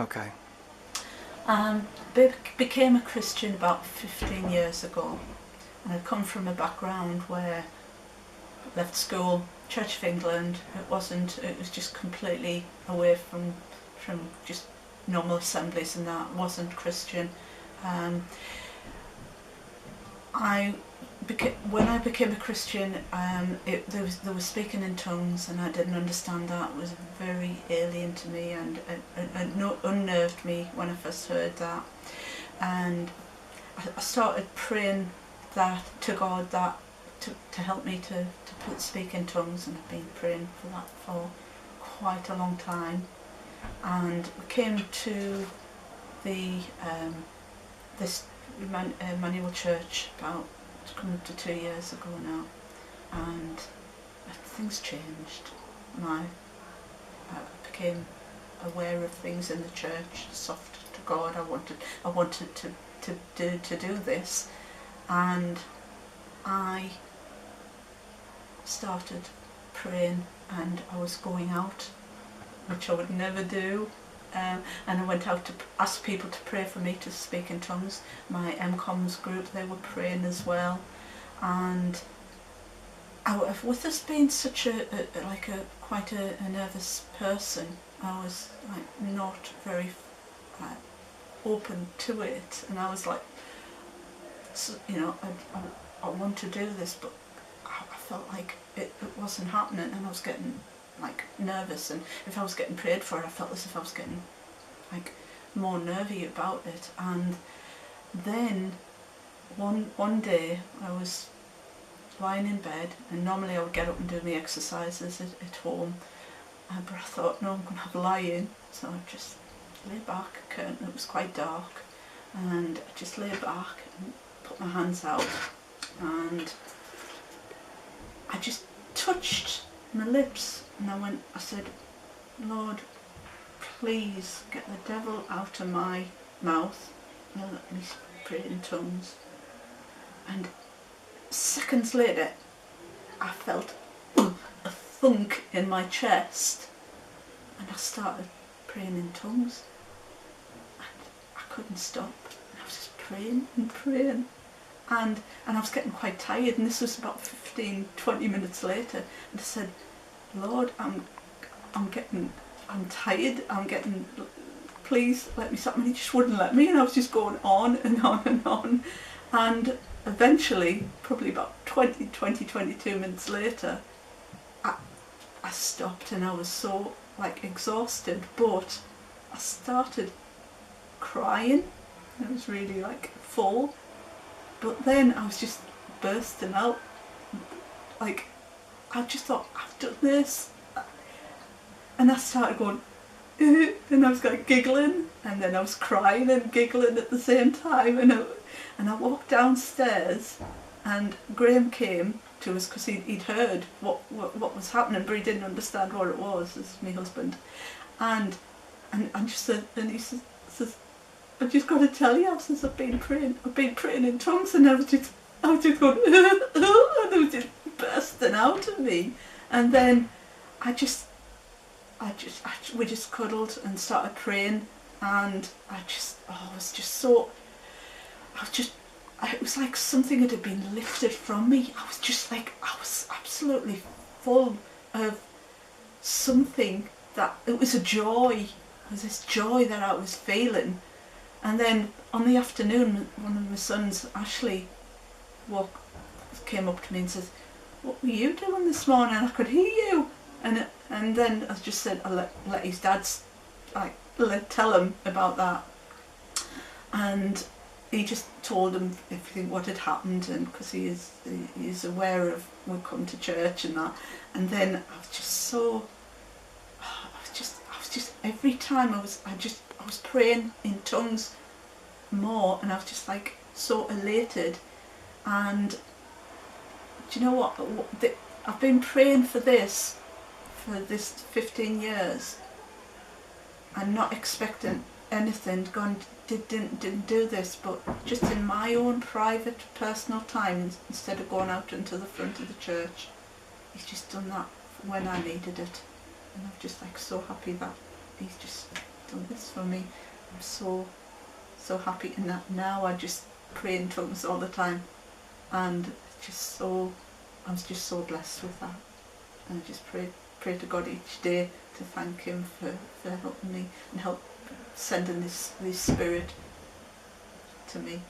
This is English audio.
Okay. Became a Christian about 15 years ago, and I'd come from a background where I left school, Church of England. It was just completely away from just normal assemblies, and that wasn't Christian. Um, when I became a Christian, there was speaking in tongues, and I didn't understand that. It was very alien to me, and unnerved me when I first heard that. And I started praying that to God, that to help me to speak in tongues, and I've been praying for that for quite a long time. And we came to the this Emmanuel Church about coming up to 2 years ago now, and things changed. I became aware of things in the church, soft to God. I wanted to do this, and I started praying, and I was going out, which I would never do. And I went out to ask people to pray for me to speak in tongues. My MCOMS group, they were praying as well. And with us being such quite a nervous person, I was like not very open to it, and I was like, so, I want to do this, but I felt like it wasn't happening, and I was getting like nervous, and if I was getting prayed for, I felt as if I was getting like more nervy about it. And then one day I was lying in bed, and normally I would get up and do my exercises at home, but I thought, no, I'm going to have a lie-in, so I just lay back, curtain, it was quite dark, and I just lay back and put my hands out, and I just touched my lips, and I said, Lord, please get the devil out of my mouth and let me pray in tongues. And seconds later, I felt a thunk in my chest, and I started praying in tongues, and I couldn't stop. And I was just praying and praying, and I was getting quite tired, and this was about 15-20 minutes later, and I said, Lord, I'm tired, please let me stop. And he just wouldn't let me, and I was just going on and on and on, and eventually, probably about 22 minutes later, I stopped, and I was so like exhausted, but I started crying. It was really like full, but then I was just bursting out, like I just thought, I've done this, and I started going and I was like giggling, and then I was crying and giggling at the same time, and I walked downstairs, and Graham came to us because he'd heard what was happening, but he didn't understand what it was, as my husband, and just said, and he says, I just got to tell you, says, I've been praying in tongues, and I was just going and it was just bursting out of me, and then we just cuddled and started praying, and it was like something had been lifted from me. I was absolutely full of something, that it was a joy. It was this joy that I was feeling. And then on the afternoon, one of my sons, Ashley, came up to me and says, what were you doing this morning? I could hear you. And then I just said, I'll let his dad tell him about that. And he just told him everything, what had happened, and because he is aware of we'd come to church and that. And then I was just every time I was praying in tongues more, and I was just like so elated. And do you know what? I've been praying for this 15 years, and not expecting anything. God didn't do this, but just in my own private, personal time, instead of going out into the front of the church, He's just done that when I needed it, and I'm just like so happy that He's just done this for me. I'm so happy in that now. I just pray in tongues all the time, and I'm just so blessed with that. And I just pray to God each day to thank Him for helping me and sending this Spirit to me.